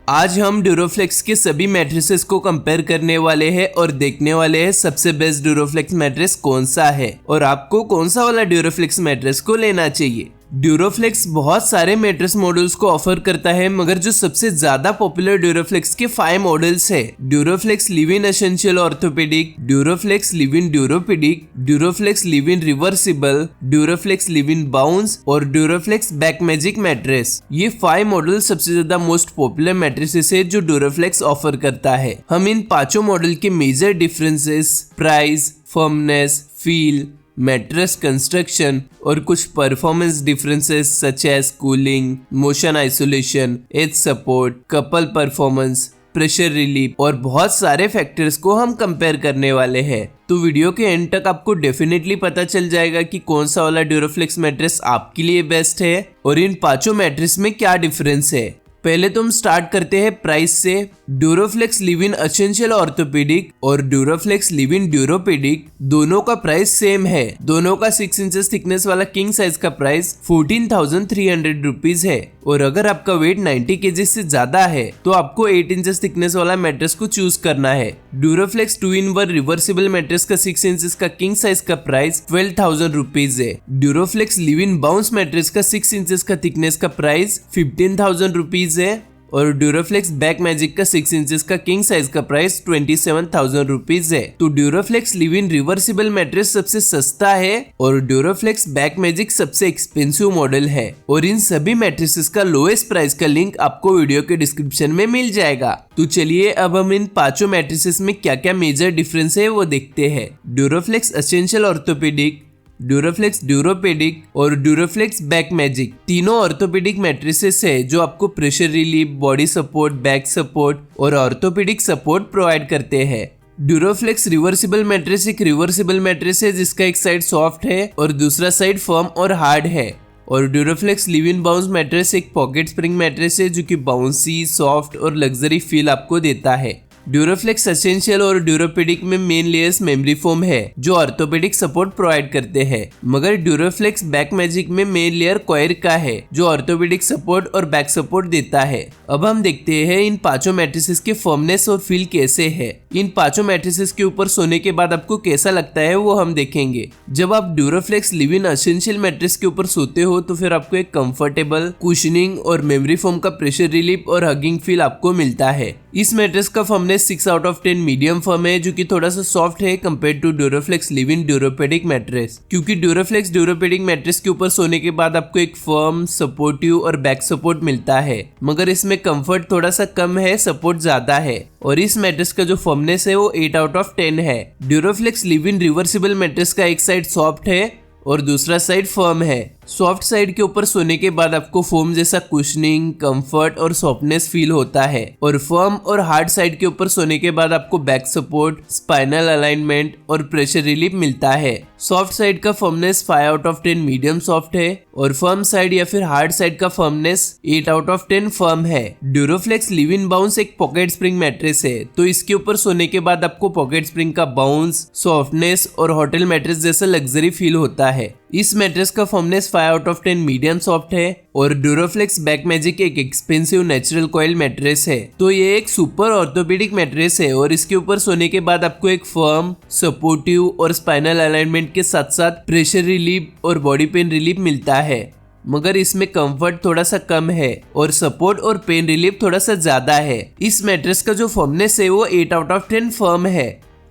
आज हम ड्यूरोफ्लेक्स के सभी मैट्रिसेस को कंपेयर करने वाले हैं और देखने वाले हैं सबसे बेस्ट ड्यूरोफ्लेक्स मैट्रेस कौन सा है और आपको कौन सा वाला ड्यूरोफ्लेक्स मैट्रेस को लेना चाहिए। ड्यूरोफ्लेक्स बहुत सारे मैट्रेस मॉडल्स को ऑफर करता है, मगर जो सबसे ज्यादा पॉपुलर ड्यूरोफ्लेक्स के 5 मॉडल्स है Duroflex live in essential orthopedic, Duroflex live in Duropedic, Duroflex live in reversible, Duroflex live in bounce और ड्यूरोफ्लेक्स बैक मैजिक मैट्रेस। ये 5 मॉडल सबसे ज्यादा मोस्ट पॉपुलर मैट्रेसेस है जो ड्यूरोफ्लेक्स ऑफर करता है। हम इन पांचों मॉडल के major differences, price, firmness, feel, mattress construction और कुछ performance differences such as cooling, motion isolation, edge support, couple performance, pressure relief और बहुत सारे फैक्टर्स को हम कंपेयर करने वाले हैं। तो वीडियो के एंड तक आपको डेफिनेटली पता चल जाएगा कि कौन सा वाला ड्यूरोफ्लेक्स मैट्रेस आपके लिए बेस्ट है और इन पांचों मैट्रेस में क्या डिफरेंस है। पहले तो हम स्टार्ट करते हैं प्राइस से। Duroflex live in essential orthopaedic और ड्यूरोफ्लेक्स लिव इन ड्यूरोपेडिक दोनों का प्राइस सेम है। दोनों का 6 इंचेस थिकनेस वाला किंग साइज का प्राइस 14,300 रुपीज है और अगर आपका वेट 90 kg से ज्यादा है तो आपको 8 इंचेस थिकनेस वाला मैट्रेस को चूज करना है। ड्यूरोफ्लेक्स 2-in-1 रिवर्सिबल मैट्रेस का 6 इंचेस का किंग साइज का प्राइस 12,000 रुपीज है। Duroflex live in bounce mattress का 6 इंचेस का थिकनेस का प्राइस 15,000 रुपीज है और ड्यूरोफ्लेक्स बैक मैजिक का 6 इंचेस का किंग साइज का प्राइस 27,000 रुपीज है। तो Duroflex live in reversible mattress सबसे सस्ता है और ड्यूरोफ्लेक्स बैक मैजिक सबसे एक्सपेंसिव मॉडल है और इन सभी मैट्रेसेस का लोएस्ट प्राइस का लिंक आपको वीडियो के डिस्क्रिप्शन में मिल जाएगा। तो चलिए अब हम इन पांचों मैट्रेसेस में क्या क्या मेजर डिफरेंस है वो देखते हैं। ड्यूरोफ्लेक्स एसेंशियल ऑर्थोपेडिक, ड्यूरोफ्लेक्स ड्यूरोपेडिक और ड्यूरोफ्लेक्स बैक मैजिक तीनों ऑर्थोपेडिक मैट्रेसेस है जो आपको pressure relief, body support, back support और ऑर्थोपेडिक सपोर्ट प्रोवाइड करते हैं। ड्यूरोफ्लेक्स रिवर्सिबल मैट्रेस एक रिवर्सिबल मैट्रेस है जिसका एक साइड सॉफ्ट है और दूसरा साइड फर्म और हार्ड है और Duroflex live in bounce mattress एक पॉकेट स्प्रिंग मैट्रेस है जो कि बाउंसी, सॉफ्ट और लग्जरी फील आपको देता है। ड्यूरोफ्लेक्स एसेंशियल और ड्यूरोपेडिक में मेन लेयर्स मेमोरी फोम है जो ऑर्थोपेडिक सपोर्ट प्रोवाइड करते हैं, मगर ड्यूरोफ्लेक्स बैक मैजिक में मेन लेयर कॉयर का है जो ऑर्थोपेडिक सपोर्ट और बैक सपोर्ट देता है। अब हम देखते हैं इन पांचों मैट्रेसेस के फर्मनेस और फील कैसे है। इन पांचों मैट्रेसेस के ऊपर सोने के बाद आपको कैसा लगता है वो हम देखेंगे। जब आप Duroflex live in essential mattress के ऊपर सोते हो तो फिर आपको एक कंफर्टेबल कुशनिंग और मेमोरी फोम का प्रेशर रिलीफ और हगिंग फील आपको मिलता है। इस मैट्रेस का firmness 6 out of 10 medium firm है जो कि थोड़ा सा सॉफ्ट है compare to Duroflex live in Duropedic mattress, क्योंकि ड्यूरोफ्लेक्स ड्यूरोपेडिक मैट्रेस के ऊपर सोने के बाद आपको एक फर्म, सपोर्टिव और बैक सपोर्ट मिलता है, मगर इसमें कंफर्ट थोड़ा सा कम है, सपोर्ट ज्यादा है और इस मैट्रेस का जो फर्मनेस है वो 8 आउट ऑफ 10 है। Duroflex live in reversible mattress का एक साइड सॉफ्ट है और दूसरा साइड फर्म है। सॉफ्ट साइड के ऊपर सोने के बाद आपको फोम जैसा कुशनिंग, कंफर्ट और सॉफ्टनेस फील होता है और फर्म और हार्ड साइड के ऊपर सोने के बाद आपको बैक सपोर्ट, स्पाइनल अलाइनमेंट और प्रेशर रिलीफ मिलता है। सॉफ्ट साइड का firmness 5 out of 10 medium soft है और फर्म साइड या फिर हार्ड साइड का फर्मनेस 8 आउट ऑफ 10 फर्म है। ड्यूरोफ्लेक्स लिव इन बाउंस एक पॉकेट स्प्रिंग मैट्रेस है, तो इसके ऊपर सोने के बाद आपको पॉकेट स्प्रिंग का बाउंस, सॉफ्टनेस और होटल मैट्रेस जैसा लग्जरी फील होता है। इस मैट्रेस का firmness 5 out of 10 medium soft है और ड्यूरोफ्लेक्स बैक मैजिक एक एक्सपेंसिव नेचुरल कॉइल मैट्रेस है, तो ये एक सुपर ऑर्थोपेडिक मैट्रेस है और इसके ऊपर सोने के बाद आपको एक फर्म, सपोर्टिव और स्पाइनल अलाइनमेंट के साथ साथ प्रेशर रिलीफ और बॉडी पेन रिलीफ मिलता है, मगर इसमें कंफर्ट थोड़ा सा कम है और सपोर्ट और पेन रिलीफ थोड़ा सा ज्यादा है। इस मैट्रेस का जो फर्मनेस है वो 8 आउट ऑफ 10 फर्म है।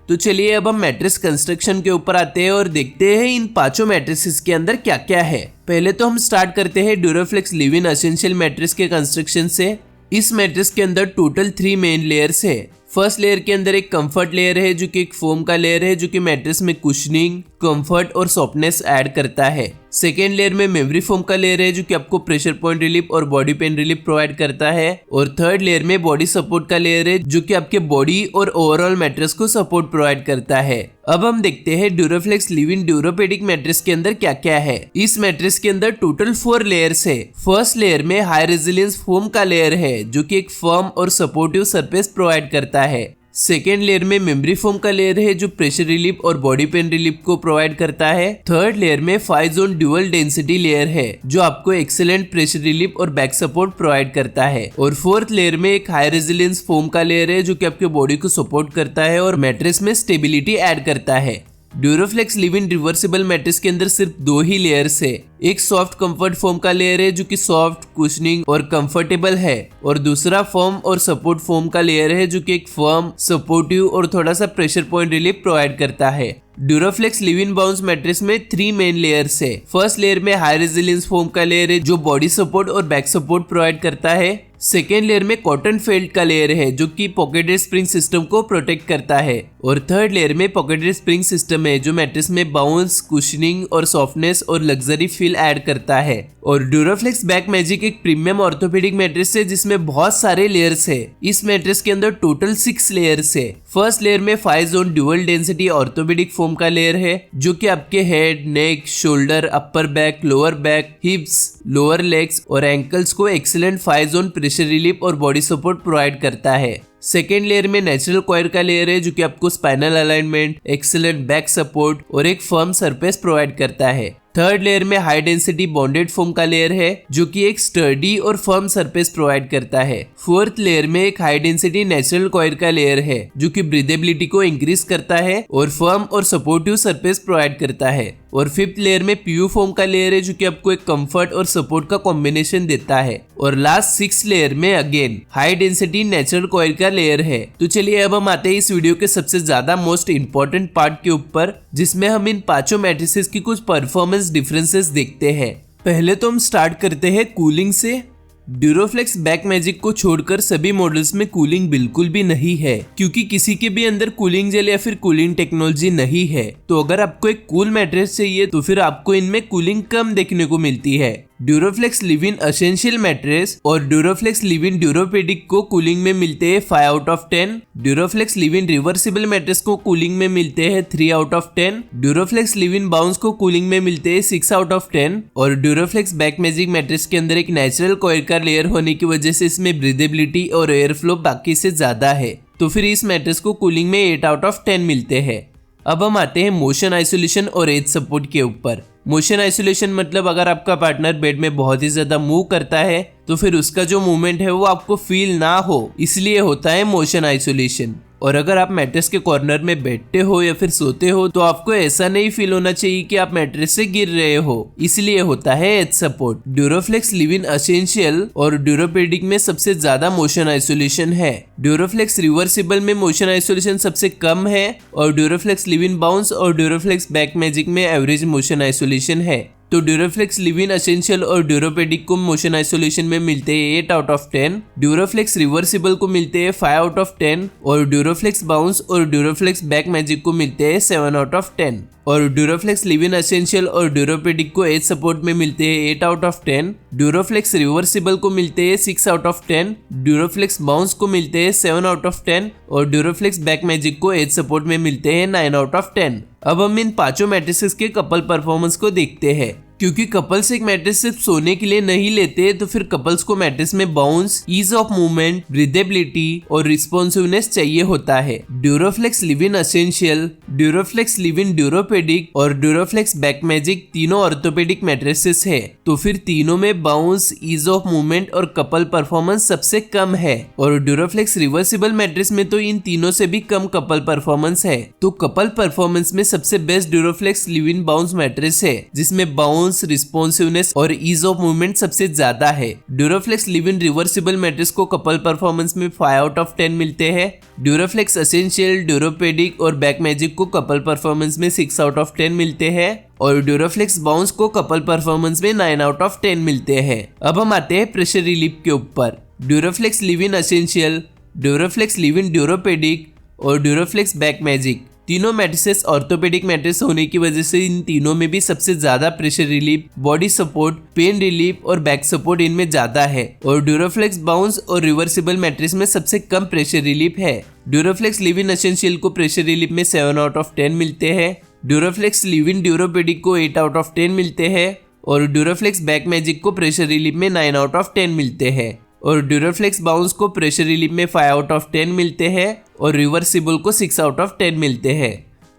तो चलिए अब हम मैट्रेस कंस्ट्रक्शन के ऊपर आते हैं और देखते हैं इन पांचों मैट्रेसेस के अंदर क्या क्या है। पहले तो हम स्टार्ट करते हैं Duroflex live in essential mattress के कंस्ट्रक्शन से। इस मैट्रेस के अंदर टोटल 3 मेन लेयर्स है। फर्स्ट लेयर के अंदर एक कंफर्ट लेयर है जो कि एक फोम का लेयर है जो कि मैट्रेस में कुशनिंग, कंफर्ट और सॉफ्टनेस ऐड करता है। सेकेंड लेयर में मेमोरी फोम का लेयर है जो कि आपको प्रेशर पॉइंट रिलीफ और बॉडी पेन रिलीफ प्रोवाइड करता है और थर्ड लेयर में बॉडी सपोर्ट का लेयर है जो कि आपके बॉडी और ओवरऑल मैट्रेस को सपोर्ट प्रोवाइड करता है। अब हम देखते हैं Duroflex live in Duropedic mattress के अंदर क्या क्या है। इस मैट्रेस के अंदर टोटल 4 लेयर्स है। फर्स्ट लेयर में हाई रेजिलियंस फोम का लेयर है जो कि एक फर्म और सपोर्टिव सरफेस प्रोवाइड करता है। सेकेंड लेयर में मेमोरी फोम का लेयर है जो प्रेशर रिलीफ और बॉडी पेन रिलीफ को प्रोवाइड करता है। थर्ड लेयर में 5 जोन ड्यूअल डेंसिटी लेयर है जो आपको एक्सेलेंट प्रेशर रिलीफ और बैक सपोर्ट प्रोवाइड करता है। और फोर्थ लेयर में एक हाई रेजिलियंस फोम का लेयर है जो कि आपके बॉडी को सपोर्ट करता है और मैट्रेस में स्टेबिलिटी ऐड करता है। Duroflex live in reversible mattress के अंदर सिर्फ 2 ही लेयर्स है। एक सॉफ्ट कंफर्ट फोम का लेयर है जो कि सॉफ्ट, कुशनिंग और कंफर्टेबल है, और दूसरा फर्म और सपोर्ट फोम का लेयर है जो कि एक फर्म, सपोर्टिव और थोड़ा सा प्रेशर पॉइंट रिलीफ प्रोवाइड करता है। Duroflex live in bounce mattress में 3 मेन लेयर्स है। फर्स्ट लेयर में हाई रेजिलियंस फोम का लेयर है जो बॉडी सपोर्ट और बैक सपोर्ट प्रोवाइड करता है। सेकेंड लेयर में कॉटन फेल्ट का लेयर है जो कि पॉकेटेड स्प्रिंग सिस्टम को प्रोटेक्ट करता है। और थर्ड लेयर में पॉकेटेड स्प्रिंग सिस्टम है जो मैट्रेस में बाउंस, कुशनिंग और सॉफ्टनेस और लग्जरी फील ऐड करता है। और ड्यूरोफ्लेक्स बैक मैजिक एक प्रीमियम ऑर्थोपेडिक मैट्रेस है जिसमें बहुत सारे लेयर्स है। इस मैट्रेस के अंदर टोटल 6 लेयर्स है। फर्स्ट लेयर में 5 zone dual density orthopedic foam का लेयर है जो कि आपके head, neck, shoulder, upper back, lower back, hips, lower legs और एंकल्स को एक्सीलेंट 5 जोन प्रेशर रिलीफ और बॉडी सपोर्ट प्रोवाइड करता है। सेकेंड लेयर में नेचुरल कॉयर का लेयर है जो कि आपको spinal alignment, excellent back support और एक फर्म सरफेस प्रोवाइड करता है। थर्ड लेयर में हाई डेंसिटी बॉन्डेड फोम का लेयर है जो कि एक स्टर्डी और फर्म सरफेस प्रोवाइड करता है। फोर्थ लेयर में एक हाई डेंसिटी नेचुरल कॉयर का लेयर है जो कि ब्रीदेबिलिटी को इंक्रीज करता है और फर्म और सपोर्टिव सरफेस प्रोवाइड करता है। और फिफ्थ लेयर में पीयू फोम का लेयर है जो कि आपको एक कंफर्ट और सपोर्ट का कॉम्बिनेशन देता है। और लास्ट 6 लेयर में again high density natural coir का लेयर है। तो चलिए अब हम आते हैं इस वीडियो के सबसे ज्यादा मोस्ट इंपॉर्टेंट पार्ट के ऊपर, जिसमें हम इन पांचों मैट्रिसेस की कुछ परफॉर्मेंस डिफरेंसेस देखते हैं। पहले तो हम स्टार्ट करते हैं कूलिंग से। ड्यूरोफ्लेक्स बैक मैजिक को छोड़कर सभी मॉडल्स में कूलिंग बिल्कुल भी नहीं है, क्योंकि किसी के भी अंदर कूलिंग जेल या फिर कूलिंग टेक्नोलॉजी नहीं है। तो अगर आपको एक कूल मैट्रेस चाहिए तो फिर आपको इनमें कूलिंग कम देखने को मिलती है। Duroflex live in essential mattress और ड्यूरोफ्लेक्स लिव इन ड्यूरोपेडिक को कूलिंग में मिलते हैं 5 out of 10। Duroflex live in reversible mattress को कूलिंग में मिलते हैं 3 out of 10। Duroflex live in bounce को कूलिंग में मिलते हैं 6 आउट ऑफ 10। और ड्यूरोफ्लेक्स बैक मैजिक मैट्रेस के अंदर एक नेचुरल कॉयर का लेयर होने की वजह से इसमें ब्रीदेबिलिटी और एयर फ्लो बाकी से ज्यादा है, तो फिर इस मैट्रेस को कूलिंग में 8 आउट ऑफ 10 मिलते हैं। अब हम आते हैं मोशन आइसोलेशन और एज सपोर्ट के ऊपर। मोशन आइसोलेशन मतलब अगर आपका पार्टनर बेड में बहुत ही ज्यादा मूव करता है तो फिर उसका जो मूवमेंट है वो आपको फील ना हो, इसलिए होता है मोशन आइसोलेशन। और अगर आप मैट्रेस के कॉर्नर में बैठते हो या फिर सोते हो तो आपको ऐसा नहीं फील होना चाहिए कि आप मैट्रेस से गिर रहे हो, इसलिए होता है edge support. Duroflex live in essential और ड्यूरोपेडिक में सबसे ज्यादा मोशन आइसोलेशन है। ड्यूरोफ्लेक्स रिवर्सिबल में मोशन आइसोलेशन सबसे कम है और ड्यूरोफ्लेक्स लिव इन बाउंस और ड्यूरोफ्लेक्स बैक मैजिक में एवरेज मोशन आइसोलेशन है। तो ड्यूरोफ्लेक्स लिव इन एसेंशियल और ड्यूरोपेडिक को मोशन आइसोलेशन में मिलते हैं 8 आउट ऑफ 10। ड्यूरोफ्लेक्स रिवर्सिबल को मिलते हैं 5 आउट ऑफ 10 और ड्यूरोफ्लेक्स बाउंस और ड्यूरोफ्लेक्स बैक मैजिक को मिलते हैं 7 आउट ऑफ 10। और ड्यूरोफ्लेक्स लिव इन एसेंशियल और ड्यूरोपेडिक को एज सपोर्ट में मिलते हैं 8 आउट ऑफ 10। ड्यूरोफ्लेक्स रिवर्सिबल को मिलते हैं 6 आउट ऑफ 10। ड्यूरोफ्लेक्स बाउंस को मिलते हैं 7 आउट ऑफ 10 और ड्यूरोफ्लेक्स बैक मैजिक को एज सपोर्ट में मिलते हैं 9 आउट ऑफ 10। अब हम इन पांचों मैट्रिसेस के कपल परफॉर्मेंस को देखते हैं। क्योंकि कपल्स एक मैट्रेस सिर्फ सोने के लिए नहीं लेते, तो फिर कपल्स को मैट्रेस में bounce, ease of movement, breathability और रिस्पॉन्सिवनेस चाहिए होता है। Duroflex live in essential, Duroflex live in Duropedic और ड्यूरोफ्लेक्स बैक मैजिक तीनों ऑर्थोपेडिक मैट्रेसेस है, तो फिर तीनों में बाउंस, ईज ऑफ मूवमेंट और कपल परफॉर्मेंस सबसे कम है। और ड्यूरोफ्लेक्स रिवर्सिबल मैट्रेस में तो इन तीनों से भी कम कपल परफॉर्मेंस है। तो कपल परफॉर्मेंस में सबसे best Duroflex live in bounce mattress है, जिसमें बाउंस, रिस्पॉन्सिवनेस और ईज ऑफ मूवमेंट सबसे ज्यादा है। Duroflex live in reversible mattress को कपल परफॉर्मेंस में 5 आउट ऑफ 10 मिलते हैं। ड्यूरोफ्लेक्स एसेंशियल, ड्यूरोपेडिक और बैक मैजिक को कपल परफॉर्मेंस में 6 आउट ऑफ 10 मिलते हैं और ड्यूरोफ्लेक्स बाउंस को कपल परफॉर्मेंस में 9 आउट ऑफ 10 मिलते हैं। अब हम आते हैं प्रेशर रिलीफ के ऊपर। Duroflex live in essential, Duroflex live in Duropedic और ड्यूरोफ्लेक्स बैक मैजिक तीनों मैट्रेसेस ऑर्थोपेडिक मैट्रेस होने की वजह से इन तीनों में भी सबसे ज्यादा pressure relief, body support, pain relief और बैक सपोर्ट इनमें ज्यादा है। और ड्यूरोफ्लेक्स बाउंस और रिवर्सिबल मैट्रेस में सबसे कम प्रेशर रिलीफ है। ड्यूरोफ्लेक्स लिव इन एसेंशियल को प्रेशर रिलीफ में 7 आउट ऑफ 10 मिलते हैं। ड्यूरोफ्लेक्स लिव इन ड्यूरोपेडिक को 8 आउट ऑफ 10 मिलते हैं और ड्यूरोफ्लेक्स बैक मैजिक को प्रेशर रिलीफ में 9 आउट ऑफ 10 मिलते हैं। और ड्यूराफ्लेक्स बाउंस को प्रेशर रिलीफ में 5 आउट ऑफ 10 मिलते हैं और रिवर्सिबल को 6 आउट ऑफ 10 मिलते हैं।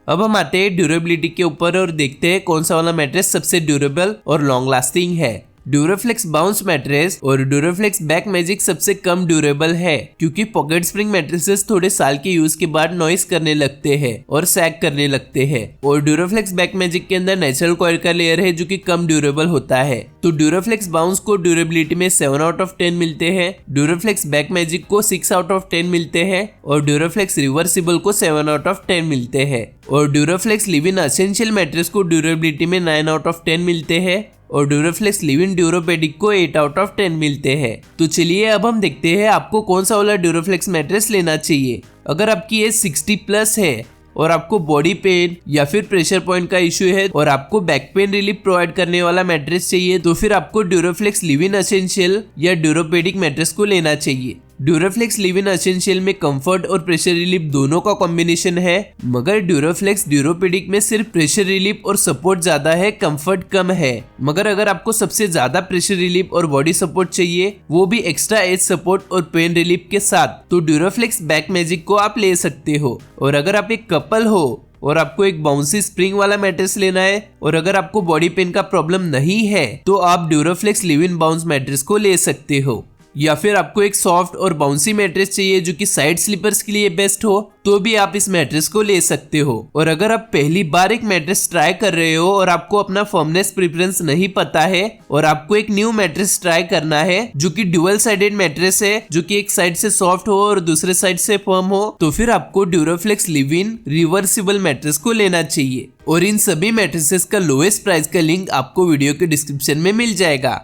अब हम आते हैं ड्यूरेबिलिटी के ऊपर और देखते हैं कौन सा वाला मैट्रेस सबसे ड्यूरेबल और लॉन्ग लास्टिंग है। ड्यूराफ्लेक्स बाउंस मैट्रेस और ड्यूराफ्लेक्स बैक मैजिक सबसे कम ड्यूरेबल है, क्योंकि पॉकेट स्प्रिंग मैट्रेसेस थोड़े साल के यूज के बाद नॉइस करने लगते हैं और सैग करने लगते हैं, और ड्यूराफ्लेक्स बैक मैजिक के अंदर नेचुरल कॉइल का लेयर है जो कि कम ड्यूरेबल होता है। तो ड्यूराफ्लेक्स बाउंस को ड्यूरेबिलिटी में 7 आउट ऑफ 10 मिलते हैं, ड्यूराफ्लेक्स बैक मैजिक को 6 आउट ऑफ 10 मिलते हैं और ड्यूराफ्लेक्स रिवर्सिबल को 7 आउट ऑफ 10 मिलते हैं। और ड्यूराफ्लेक्स लिव इन एसेंशियल मैट्रेस को ड्यूरेबिलिटी में 9 आउट ऑफ 10 मिलते हैं और ड्यूराफ्लेक्स लिव इन ड्यूरोपेडिक को 8 आउट ऑफ 10 मिलते हैं। तो चलिए अब हम देखते हैं आपको कौन सा वाला ड्यूराफ्लेक्स मैट्रेस लेना चाहिए। अगर आपकी एज 60 प्लस है और आपको बॉडी पेन या फिर प्रेशर पॉइंट का इश्यू है और आपको बैक पेन रिलीफ प्रोवाइड करने वाला मैट्रेस चाहिए, तो फिर आपको ड्यूराफ्लेक्स लिव इन एसेंशियल या ड्यूरोपेडिक मैट्रेस को लेना चाहिए। ड्यूराफ्लेक्स लिव इन एसेंशियल में कंफर्ट और प्रेशर रिलीफ दोनों का कॉम्बिनेशन है, मगर ड्यूराफ्लेक्स ड्यूरोपेडिक में सिर्फ प्रेशर रिलीफ और सपोर्ट ज्यादा है, कंफर्ट कम है। मगर अगर आपको सबसे ज्यादा प्रेशर रिलीफ और बॉडी सपोर्ट चाहिए, वो भी एक्स्ट्रा एज सपोर्ट और पेन रिलीफ के साथ, तो ड्यूराफ्लेक्स बैक मैजिक को आप ले सकते हो। और अगर आप एक कपल हो और आपको एक बाउंसी स्प्रिंग वाला मैट्रेस लेना है और अगर आपको बॉडी पेन का प्रॉब्लम नहीं है, तो आप ड्यूराफ्लेक्स लिव इन बाउंस मैट्रेस को ले सकते हो। या फिर आपको एक सॉफ्ट और बाउंसी मैट्रेस चाहिए जो कि साइड स्लीपर्स के लिए बेस्ट हो, तो भी आप इस मैट्रेस को ले सकते हो। और अगर आप पहली बार एक मैट्रेस ट्राई कर रहे हो और आपको अपना फर्मनेस प्रेफरेंस नहीं पता है और आपको एक न्यू मैट्रेस ट्राई करना है जो कि ड्यूअल साइडेड मैट्रेस है, जो कि एक साइड से सॉफ्ट हो और दूसरे साइड से फर्म हो, तो फिर आपको ड्यूराफ्लेक्स लिव इन रिवर्सिबल मैट्रेस को लेना चाहिए। और इन सभी मैट्रेसेस का लोएस्ट प्राइस का लिंक आपको वीडियो के डिस्क्रिप्शन में मिल जाएगा।